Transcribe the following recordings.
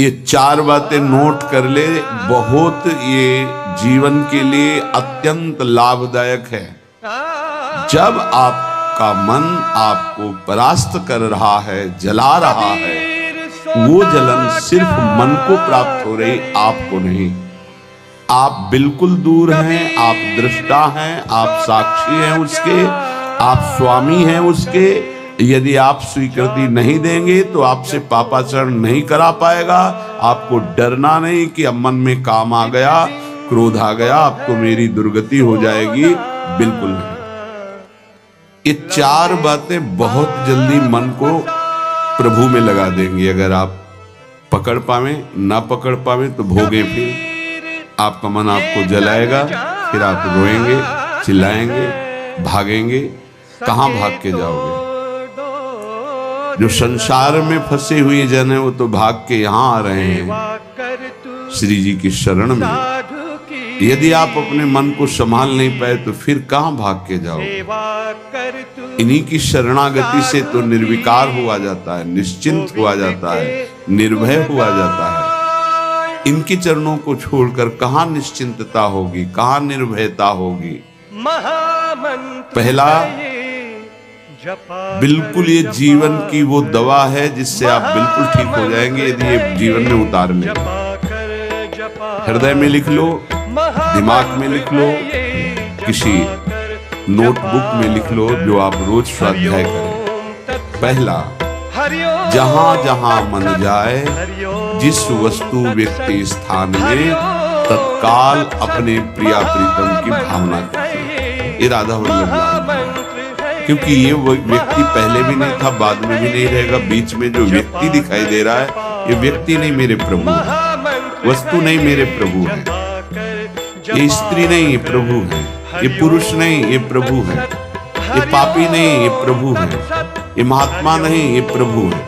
ये 4 बातें नोट कर ले, बहुत ये जीवन के लिए अत्यंत लाभदायक है। जब आपका मन आपको परास्त कर रहा है, जला रहा है, वो जलन सिर्फ मन को प्राप्त हो रही, आपको नहीं। आप बिल्कुल दूर हैं, आप दृष्टा हैं, आप साक्षी हैं उसके, आप स्वामी हैं उसके। यदि आप स्वीकृति नहीं देंगे तो आपसे पापाचरण नहीं करा पाएगा। आपको डरना नहीं कि अब मन में काम आ गया, क्रोध आ गया, आपको मेरी दुर्गति हो जाएगी, बिल्कुल नहीं। ये 4 बातें बहुत जल्दी मन को प्रभु में लगा देंगी। अगर आप पकड़ पावे, ना पकड़ पावे तो भोगे, फिर आपका मन आपको जलाएगा, फिर आप रोएंगे, चिल्लाएंगे, भागेंगे। कहां भाग के जाओगे? जो संसार में फंसे हुए जन है वो तो भाग के यहां आ रहे हैं श्री जी की शरण में। यदि आप अपने मन को संभाल नहीं पाए तो फिर कहां भाग के जाओगे? इन्हीं की शरणागति से तो निर्विकार हुआ जाता है, निश्चिंत हुआ जाता है, निर्भय हुआ जाता है। इनके चरणों को छोड़कर कहां निश्चिंतता होगी, कहां निर्भयता होगी? पहला, बिल्कुल ये जीवन की वो दवा है जिससे आप बिल्कुल ठीक हो जाएंगे यदि ये जीवन में उतार लें। हृदय में लिख लो, दिमाग में लिख लो, किसी नोटबुक में लिख लो, जो आप रोज स्वाध्याय करें। पहला, जहां जहां मन जाए, जिस वस्तु व्यक्ति स्थान में, तत्काल अपने प्रिया प्रीतम की भावना कीजिए। ये राधा वल्लभ, क्योंकि ये व्यक्ति पहले भी नहीं था, बाद में भी नहीं रहेगा। बीच में जो व्यक्ति दिखाई दे रहा है, ये व्यक्ति नहीं, मेरे प्रभु है। वस्तु नहीं, मेरे प्रभु है। ये स्त्री नहीं, ये प्रभु है। ये पुरुष नहीं, ये प्रभु है। ये पापी नहीं, ये प्रभु है। ये महात्मा नहीं, ये प्रभु है।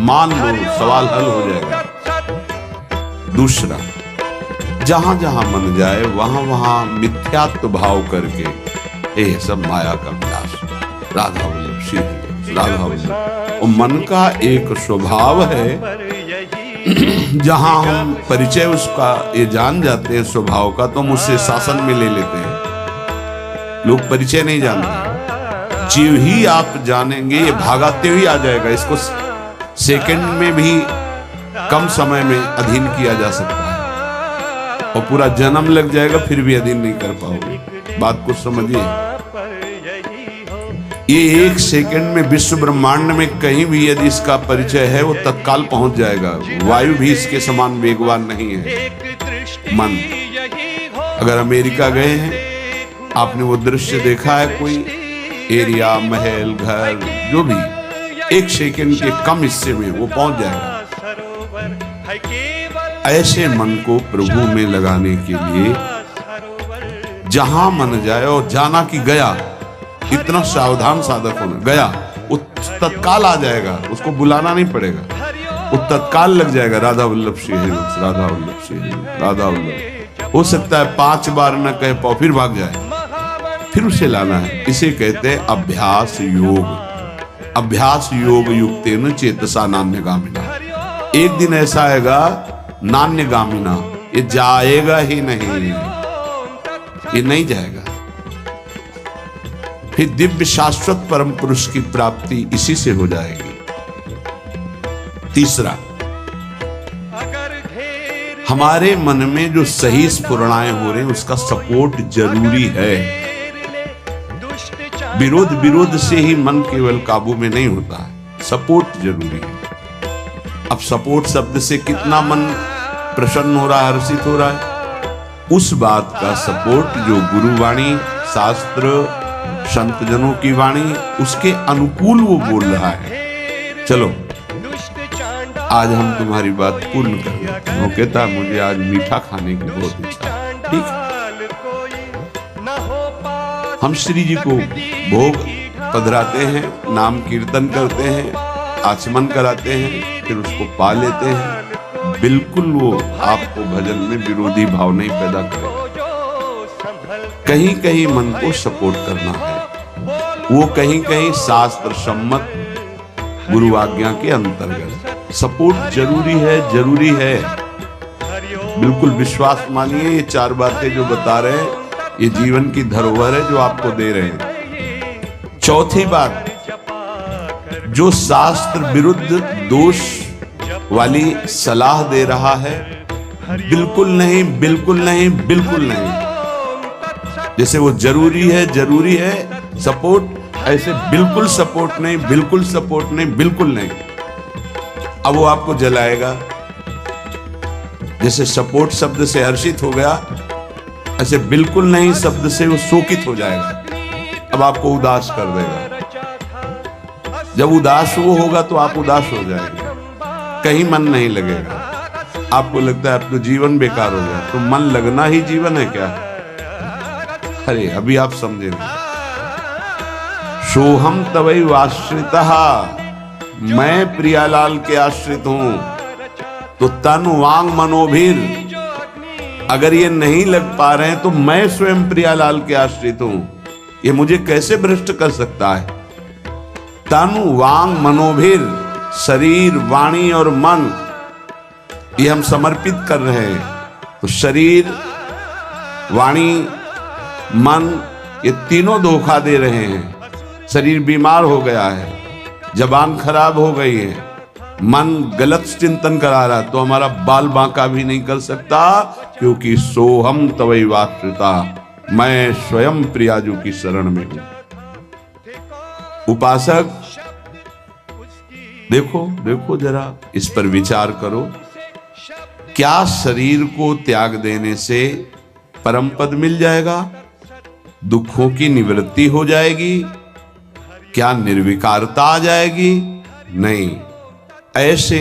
मान लो, सवाल हल हो जाएगा। दूसरा, जहां जहां मन जाए वहां वहां मिथ्यात्व भाव करके, ये सब माया का विलास। राधा वल्लभ श्री राधा वल्लभ। और मन का एक स्वभाव है, जहां हम परिचय उसका ये जान जाते हैं स्वभाव का, तो हम उससे शासन में ले लेते हैं। लोग परिचय नहीं जानते। जीव ही आप जानेंगे, ये भागाते हुए आ जाएगा। इसको सेकंड में भी कम समय में अधीन किया जा सकता है, और पूरा जन्म लग जाएगा फिर भी अधीन नहीं कर पाओगे। बात को समझिए। ये 1 सेकंड में विश्व ब्रह्मांड में कहीं भी यदि इसका परिचय है, वो तत्काल पहुंच जाएगा। वायु भी इसके समान वेगवान नहीं है मन। अगर अमेरिका गए हैं, आपने वो दृश्य देखा है, कोई एरिया, महल, घर, जो भी 1 सेकंड के कम हिस्से में वो पहुंच जाएगा। ऐसे मन को प्रभु में लगाने के लिए जहां मन जाए, और जाना कि गया, इतना सावधान साधक होना। गया वो तत्काल आ जाएगा, उसको बुलाना नहीं पड़ेगा, वो तत्काल लग जाएगा। राधा वल्लभ श्री हरिवंश, राधा वल्लभ श्री हरिवंश, राधा वल्लभ। हो सकता है 5 बार न कहे पाओ, फिर भाग जाए, फिर उसे लाना है। इसे कहते हैं अभ्यास योग। अभ्यास योग युक्तेन चेतसा नान्यगामिना। एक दिन ऐसा आएगा, नान्यगामिना, ये जाएगा ही नहीं, ये नहीं जाएगा। फिर दिव्य शाश्वत परम पुरुष की प्राप्ति इसी से हो जाएगी। तीसरा, हमारे मन में जो सही स्फुरणाएं हो रहे हैं उसका सपोर्ट जरूरी है। विरोध से ही मन केवल काबू में नहीं होता है, सपोर्ट जरूरी है। अब सपोर्ट शब्द से कितना मन प्रसन्न हो रहा है, हर्षित हो रहा है, उस बात का सपोर्ट जो गुरुवाणी, शास्त्र, संत जनों की वाणी, उसके अनुकूल वो बोल रहा है। चलो आज हम तुम्हारी बात पूर्ण कर देते हैं। वो कहता है मुझे आज मीठा खाने की बहुत इच्छा है। ठीक है, हम श्री जी को भोग पधराते हैं, नाम कीर्तन करते हैं, आचमन कराते हैं, फिर उसको पा लेते हैं। बिल्कुल वो आपको भजन में विरोधी भाव नहीं पैदा करेगा। कहीं कहीं मन को सपोर्ट करना है, वो कहीं कहीं शास्त्र सम्मत गुरु आज्ञा के अंतर्गत। सपोर्ट जरूरी है, जरूरी है। बिल्कुल विश्वास मानिए, ये 4 बातें जो बता रहे हैं ये जीवन की धरोहर है जो आपको दे रहे हैं। चौथी बात, जो शास्त्र विरुद्ध दोष वाली सलाह दे रहा है, बिल्कुल नहीं, बिल्कुल नहीं, बिल्कुल नहीं। जैसे वो जरूरी है, जरूरी है सपोर्ट, ऐसे बिल्कुल सपोर्ट नहीं, बिल्कुल सपोर्ट नहीं, बिल्कुल नहीं। अब वो आपको जलाएगा। जैसे सपोर्ट शब्द से हर्षित हो गया, ऐसे बिल्कुल नहीं शब्द से वो शोकित हो जाएगा। अब आपको उदास कर देगा। जब उदास वो होगा तो आप उदास हो जाएंगे, कहीं मन नहीं लगेगा। आपको लगता है अब तो जीवन बेकार हो गया। तो मन लगना ही जीवन है क्या? अरे अभी आप समझे नहीं। सोहम तवै आश्रितः, मैं प्रियालाल के आश्रित हूं। तो तन वांग मनोभीर, अगर ये नहीं लग पा रहे हैं तो मैं स्वयं प्रियालाल के आश्रित हूं। ये मुझे कैसे भ्रष्ट कर सकता है? तन वांग मनोभीर, शरीर, वाणी और मन, ये हम समर्पित कर रहे हैं। तो शरीर, वाणी, मन, ये तीनों धोखा दे रहे हैं। शरीर बीमार हो गया है, जबान खराब हो गई है, मन गलत चिंतन करा रहा, तो हमारा बाल बांका भी नहीं कर सकता, क्योंकि सोहम तवै आश्रिता, मैं स्वयं प्रियाजू की शरण में हूं। उपासक देखो, देखो जरा इस पर विचार करो। क्या शरीर को त्याग देने से परम पद मिल जाएगा? दुखों की निवृत्ति हो जाएगी? क्या निर्विकारता आ जाएगी? नहीं। ऐसे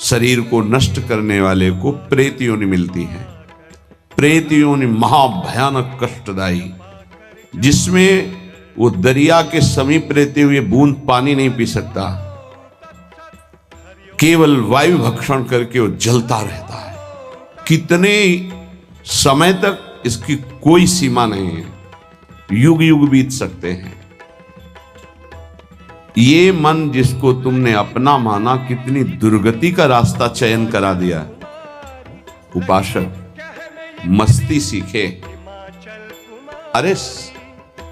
शरीर को नष्ट करने वाले को प्रेत योनि मिलती है। प्रेत योनि महाभयानक कष्टदायी, जिसमें वो दरिया के समीप रहते हुए बूंद पानी नहीं पी सकता, केवल वायु भक्षण करके वो जलता रहता है। कितने समय तक इसकी कोई सीमा नहीं है, युग युग बीत सकते हैं। ये मन जिसको तुमने अपना माना, कितनी दुर्गति का रास्ता चयन करा दिया। उपासक मस्ती सीखे। अरे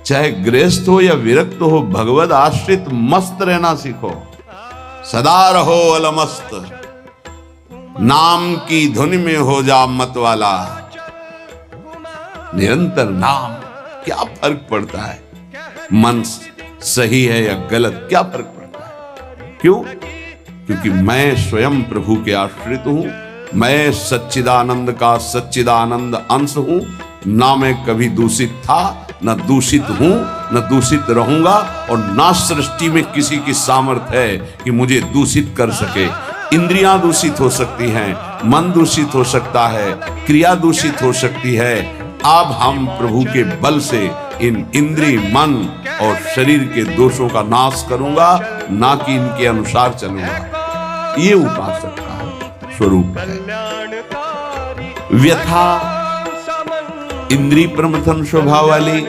चाहे गृहस्थ हो या विरक्त हो, भगवद आश्रित मस्त रहना सीखो। सदा रहो अलमस्त, नाम की धुन में हो जा मत वाला। निरंतर नाम, क्या फर्क पड़ता है मन सही है या गलत, क्या फर्क पड़ता है? क्यों? क्योंकि मैं स्वयं प्रभु के आश्रित हूं। मैं सच्चिदानंद का सच्चिदानंद अंश हूं। ना मैं कभी दूषित था, न दूषित हूं, न दूषित रहूंगा, और ना सृष्टि में किसी की सामर्थ्य है कि मुझे दूषित कर सके। इंद्रियां दूषित हो सकती हैं, मन दूषित हो सकता है, क्रिया दूषित हो सकती है। अब हम प्रभु के बल से इन इंद्रिय, मन और शरीर के दोषों का नाश करूंगा, ना कि इनके अनुसार चलूंगा। ये उपासक का स्वरूप है। व्यथा इंद्रिय प्रमथन स्वभाव वाली,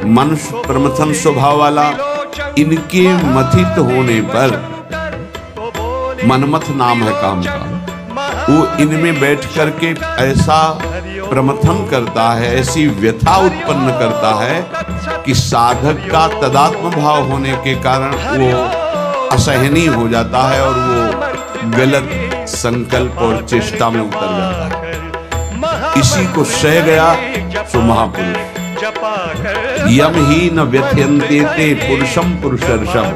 मन प्रमथन स्वभाव वाला, इनके मथित होने पर, मनमथ नाम है काम का, वो इनमें बैठ करके ऐसा प्रमथन करता है, ऐसी व्यथा उत्पन्न करता है कि साधक का तदात्म भाव होने के कारण वो असहनीय हो जाता है और वो गलत संकल्प और चेष्टा में उतर जाता है। इसी को सह गया सो महापुरुष। यम ही न व्यथयन्ते ते पुरुषम पुरुषर्षभ।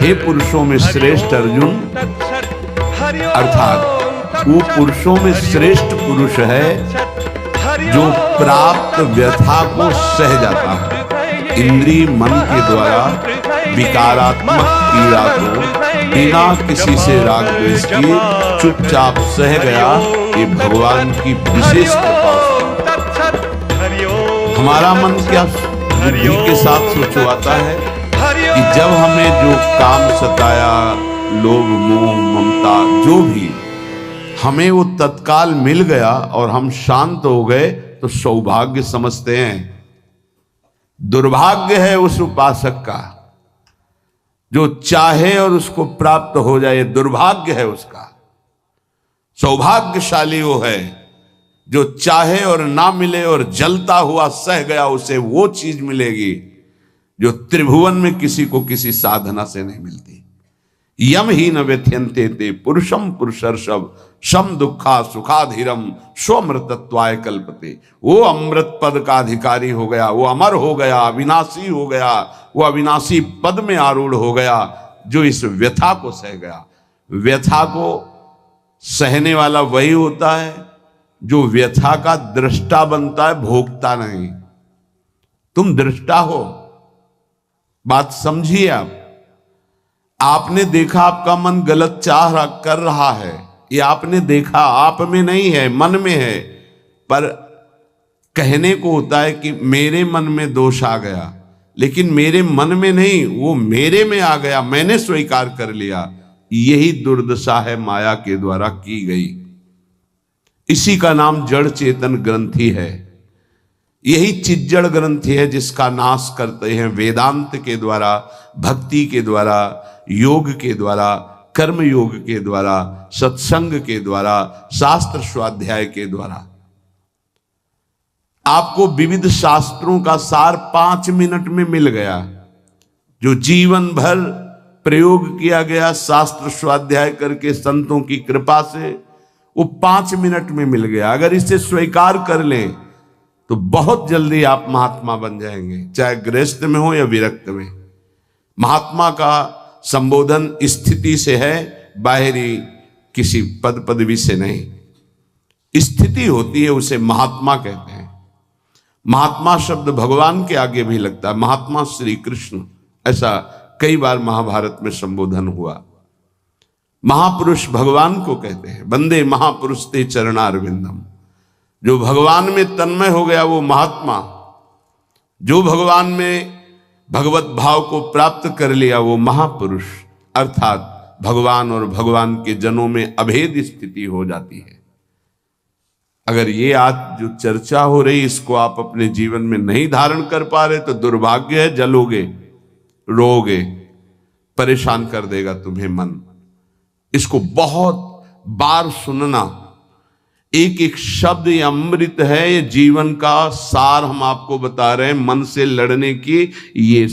हे पुरुषों में श्रेष्ठ अर्जुन, अर्थात वो पुरुषों में श्रेष्ठ पुरुष है जो प्राप्त व्यथा को सह जाता है। इंद्रिय मन के द्वारा विकारात्मक पीड़ा को बिना किसी से राग द्वेष किए चुपचाप सह गया। ये भगवान की विशेष कृपा। हमारा मन क्या बुद्धि के साथ सोचवाता है कि जब हमें जो काम सताया, लोभ मोह ममता जो भी, हमें वो तत्काल मिल गया और हम शांत हो गए तो सौभाग्य समझते हैं। दुर्भाग्य है उस उपासक का जो चाहे और उसको प्राप्त हो जाए, दुर्भाग्य है उसका। सौभाग्यशाली वो है जो चाहे और ना मिले और जलता हुआ सह गया, उसे वो चीज मिलेगी जो त्रिभुवन में किसी को किसी साधना से नहीं मिलती। यम ही न व्यथ्यन्ते ते पुरुषम पुरुषर्षभ शम दुखा सुखाधीरम स्वमृतत्वाय कल्पते। वो अमृत पद का अधिकारी हो गया, वो अमर हो गया, अविनाशी हो गया, वो अविनाशी पद में आरूढ़ हो गया जो इस व्यथा को सह गया। व्यथा को सहने वाला वही होता है जो व्यथा का दृष्टा बनता है, भोगता नहीं। तुम दृष्टा हो, बात समझिए। आपने देखा आपका मन गलत चाह कर रहा है, ये आपने देखा, आप में नहीं है, मन में है। पर कहने को होता है कि मेरे मन में दोष आ गया, लेकिन मेरे मन में नहीं, वो मेरे में आ गया, मैंने स्वीकार कर लिया। यही दुर्दशा है माया के द्वारा की गई। इसी का नाम जड़ चेतन ग्रंथि है। यही चिज्जड़ ग्रंथि है जिसका नाश करते हैं वेदांत के द्वारा, भक्ति के द्वारा, योग के द्वारा, कर्म योग के द्वारा, सत्संग के द्वारा, शास्त्र स्वाध्याय के द्वारा। आपको विविध शास्त्रों का सार 5 मिनट में मिल गया। जो जीवन भर प्रयोग किया गया शास्त्र स्वाध्याय करके संतों की कृपा से, वो 5 मिनट में मिल गया। अगर इसे स्वीकार कर लें तो बहुत जल्दी आप महात्मा बन जाएंगे, चाहे गृहस्थ में हो या विरक्त में। महात्मा का संबोधन स्थिति से है, बाहरी किसी पद पदवी से नहीं। स्थिति होती है, उसे महात्मा कहते हैं। महात्मा शब्द भगवान के आगे भी लगता है, महात्मा श्री कृष्ण, ऐसा कई बार महाभारत में संबोधन हुआ। महापुरुष भगवान को कहते हैं, वंदे महापुरुष ते चरणारविंदम। जो भगवान में तन्मय हो गया वो महात्मा, जो भगवान में भगवत भाव को प्राप्त कर लिया वो महापुरुष, अर्थात भगवान और भगवान के जनों में अभेद स्थिति हो जाती है। अगर ये आज जो चर्चा हो रही इसको आप अपने जीवन में नहीं धारण कर पा रहे तो दुर्भाग्य है, जलोगे, रोगे, परेशान कर देगा तुम्हें मन। इसको बहुत बार सुनना। एक एक शब्द ये अमृत है, ये जीवन का सार हम आपको बता रहे हैं। मन से लड़ने की ये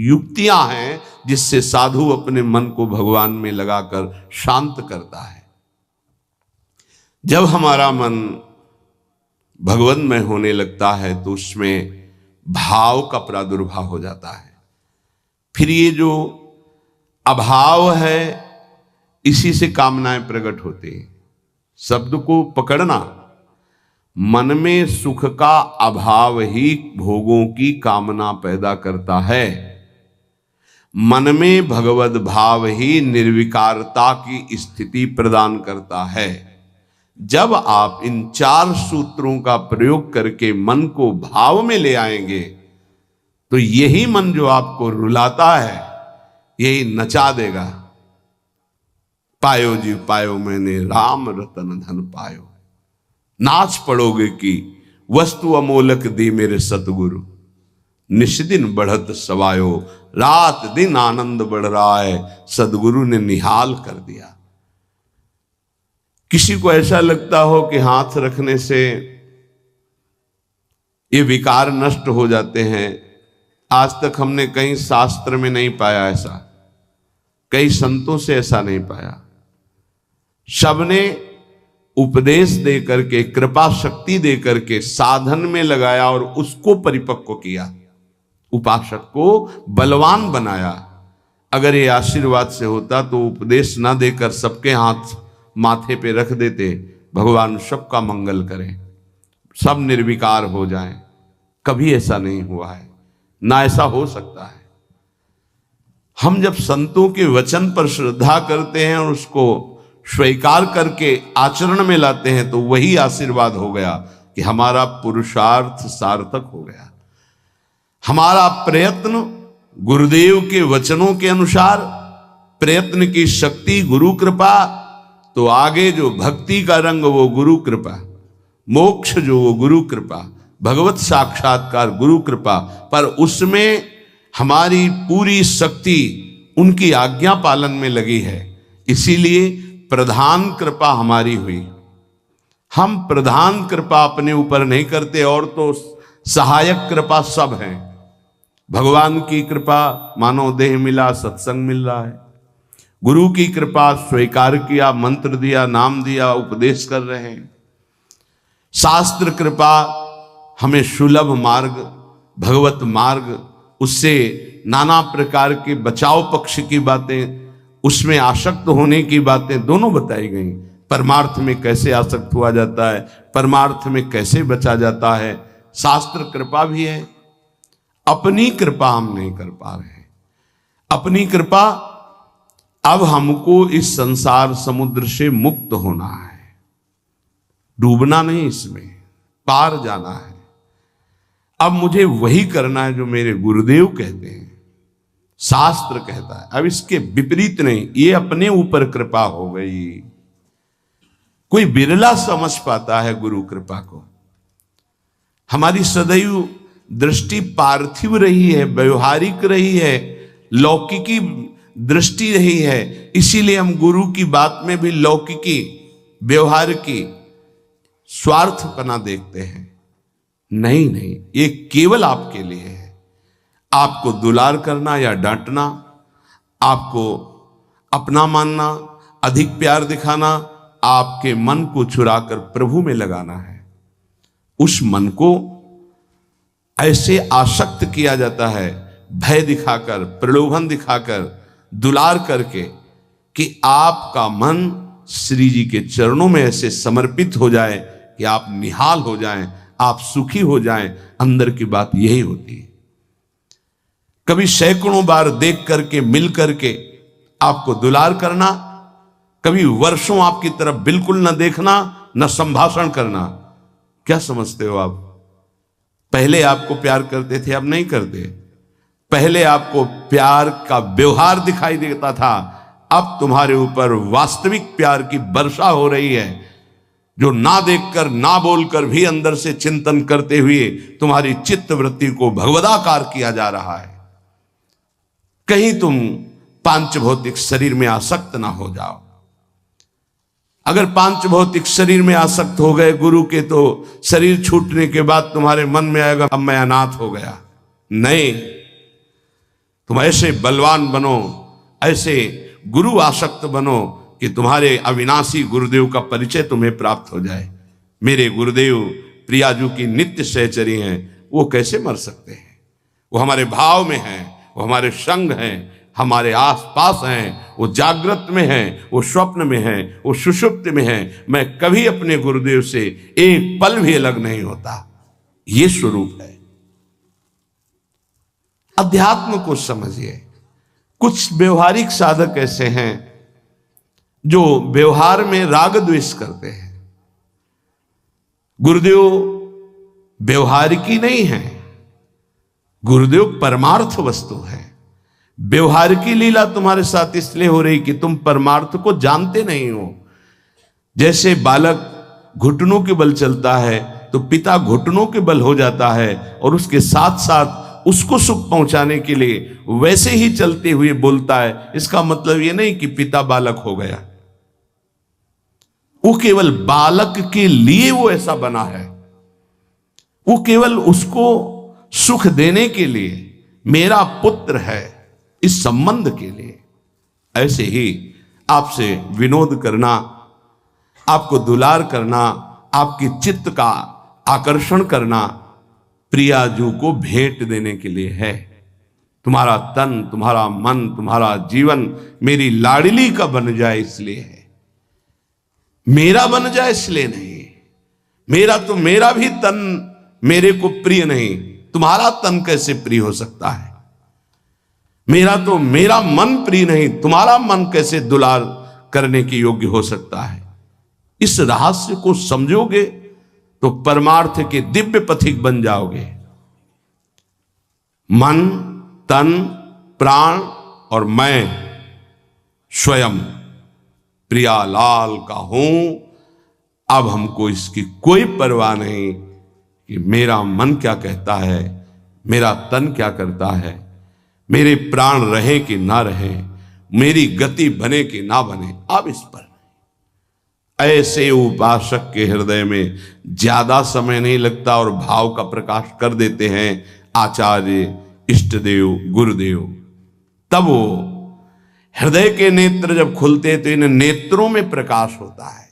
युक्तियां हैं जिससे साधु अपने मन को भगवान में लगाकर शांत करता है। जब हमारा मन भगवन्मय होने लगता है तो उसमें भाव का प्रादुर्भाव हो जाता है। फिर ये जो अभाव है इसी से कामनाएं प्रकट होती हैं। शब्द को पकड़ना, मन में सुख का अभाव ही भोगों की कामना पैदा करता है। मन में भगवद भाव ही निर्विकारता की स्थिति प्रदान करता है। जब आप इन 4 सूत्रों का प्रयोग करके मन को भाव में ले आएंगे तो यही मन जो आपको रुलाता है यही नचा देगा। पायो जी पायो मैंने राम रतन धन पायो, नाच पड़ोगे कि वस्तु अमोलक दी मेरे सतगुरु, निष्दिन बढ़त सवायो, रात दिन आनंद बढ़ रहा है, सदगुरु ने निहाल कर दिया। किसी को ऐसा लगता हो कि हाथ रखने से ये विकार नष्ट हो जाते हैं, आज तक हमने कहीं शास्त्र में नहीं पाया ऐसा, कई संतों से ऐसा नहीं पाया। सबने उपदेश दे करके, कृपा शक्ति दे करके साधन में लगाया और उसको परिपक्व किया, उपासक को बलवान बनाया। अगर ये आशीर्वाद से होता तो उपदेश ना देकर सबके हाथ माथे पे रख देते, भगवान सबका मंगल करें, सब निर्विकार हो जाएं। कभी ऐसा नहीं हुआ है, ना ऐसा हो सकता है। हम जब संतों के वचन पर श्रद्धा करते हैं और उसको स्वीकार करके आचरण में लाते हैं तो वही आशीर्वाद हो गया कि हमारा पुरुषार्थ सार्थक हो गया। हमारा प्रयत्न गुरुदेव के वचनों के अनुसार, प्रयत्न की शक्ति गुरु कृपा, तो आगे जो भक्ति का रंग वो गुरु कृपा, मोक्ष जो वो गुरु कृपा, भगवत साक्षात्कार गुरु कृपा। पर उसमें हमारी पूरी शक्ति उनकी आज्ञा पालन में लगी है, इसीलिए प्रधान कृपा हमारी हुई। हम प्रधान कृपा अपने ऊपर नहीं करते, और तो सहायक कृपा सब है। भगवान की कृपा मानो देह मिला, सत्संग मिल रहा है। गुरु की कृपा स्वीकार किया, मंत्र दिया, नाम दिया, उपदेश कर रहे हैं। शास्त्र कृपा हमें सुलभ मार्ग, भगवत मार्ग, उससे नाना प्रकार के बचाव पक्ष की बातें, उसमें आसक्त होने की बातें दोनों बताई गई। परमार्थ में कैसे आसक्त हुआ जाता है, परमार्थ में कैसे बचा जाता है, शास्त्र कृपा भी है। अपनी कृपा हम नहीं कर पा रहे हैं। अपनी कृपा, अब हमको इस संसार समुद्र से मुक्त होना है, डूबना नहीं, इसमें पार जाना है। अब मुझे वही करना है जो मेरे गुरुदेव कहते हैं, शास्त्र कहता है। अब इसके विपरीत नहीं, ये अपने ऊपर कृपा हो गई। कोई बिरला समझ पाता है गुरु कृपा को। हमारी सदैव दृष्टि पार्थिव रही है, व्यवहारिक रही है, लौकिकी दृष्टि रही है, इसीलिए हम गुरु की बात में भी लौकिकी, व्यवहार की, स्वार्थपना देखते हैं। नहीं नहीं, ये केवल आपके लिए है। आपको दुलार करना या डांटना, आपको अपना मानना, अधिक प्यार दिखाना, आपके मन को चुराकर प्रभु में लगाना है। उस मन को ऐसे आसक्त किया जाता है, भय दिखाकर, प्रलोभन दिखाकर, दुलार करके, कि आपका मन श्री जी के चरणों में ऐसे समर्पित हो जाए कि आप निहाल हो जाएं, आप सुखी हो जाएं। अंदर की बात यही होती है। कभी सैकड़ों बार देख करके, मिल करके आपको दुलार करना, कभी वर्षों आपकी तरफ बिल्कुल न देखना, न संभाषण करना। क्या समझते हो आप? पहले आपको प्यार करते थे, अब नहीं करते। पहले आपको प्यार का व्यवहार दिखाई देता था, अब तुम्हारे ऊपर वास्तविक प्यार की वर्षा हो रही है, जो ना देखकर, ना बोलकर भी अंदर से चिंतन करते हुए तुम्हारी चित्त वृत्ति को भगवदाकार किया जा रहा है। कहीं तुम पांच भौतिक शरीर में आसक्त ना हो जाओ। अगर पांच भौतिक शरीर में आसक्त हो गए गुरु के, तो शरीर छूटने के बाद तुम्हारे मन में आएगा अब मैं अनाथ हो गया। नहीं, तुम ऐसे बलवान बनो, ऐसे गुरु आसक्त बनो कि तुम्हारे अविनाशी गुरुदेव का परिचय तुम्हें प्राप्त हो जाए। मेरे गुरुदेव प्रियाजू की नित्य सहचरी हैं, वो कैसे मर सकते हैं? वो हमारे भाव में हैं, वो हमारे संग हैं, हमारे आसपास हैं, वो जागृत में हैं, वो स्वप्न में हैं, वो सुषुप्त में हैं। मैं कभी अपने गुरुदेव से एक पल भी अलग नहीं होता। ये स्वरूप है। अध्यात्म को समझिए। कुछ व्यवहारिक साधक ऐसे हैं जो व्यवहार में राग द्वेष करते हैं। गुरुदेव व्यवहारिकी नहीं है, गुरुदेव परमार्थ वस्तु है। व्यवहार की लीला तुम्हारे साथ इसलिए हो रही कि तुम परमार्थ को जानते नहीं हो। जैसे बालक घुटनों के बल चलता है तो पिता घुटनों के बल हो जाता है, और उसके साथ साथ उसको सुख पहुंचाने के लिए वैसे ही चलते हुए बोलता है। इसका मतलब यह नहीं कि पिता बालक हो गया, वो केवल बालक के लिए वो ऐसा बना है। वो केवल उसको सुख देने के लिए, मेरा पुत्र है, इस संबंध के लिए। ऐसे ही आपसे विनोद करना, आपको दुलार करना, आपकी चित्त का आकर्षण करना प्रियाजू को भेंट देने के लिए है। तुम्हारा तन, तुम्हारा मन, तुम्हारा जीवन मेरी लाडली का बन जाए इसलिए है, मेरा बन जाए इसलिए नहीं। मेरा तो मेरा भी तन मेरे को प्रिय नहीं, तुम्हारा तन कैसे प्रिय हो सकता है? मेरा तो मेरा मन प्रिय नहीं, तुम्हारा मन कैसे दुलार करने के योग्य हो सकता है? इस रहस्य को समझोगे तो परमार्थ के दिव्य पथिक बन जाओगे। मन, तन, प्राण और मैं स्वयं प्रियालाल का हूं। अब हमको इसकी कोई परवाह नहीं कि मेरा मन क्या कहता है, मेरा तन क्या करता है, मेरे प्राण रहे कि ना रहे, मेरी गति बने कि ना बने, अब इस पर ऐसे उपासक के हृदय में ज्यादा समय नहीं लगता और भाव का प्रकाश कर देते हैं आचार्य, इष्टदेव, गुरुदेव। तब वो हृदय के नेत्र जब खुलते तो इन नेत्रों में प्रकाश होता है।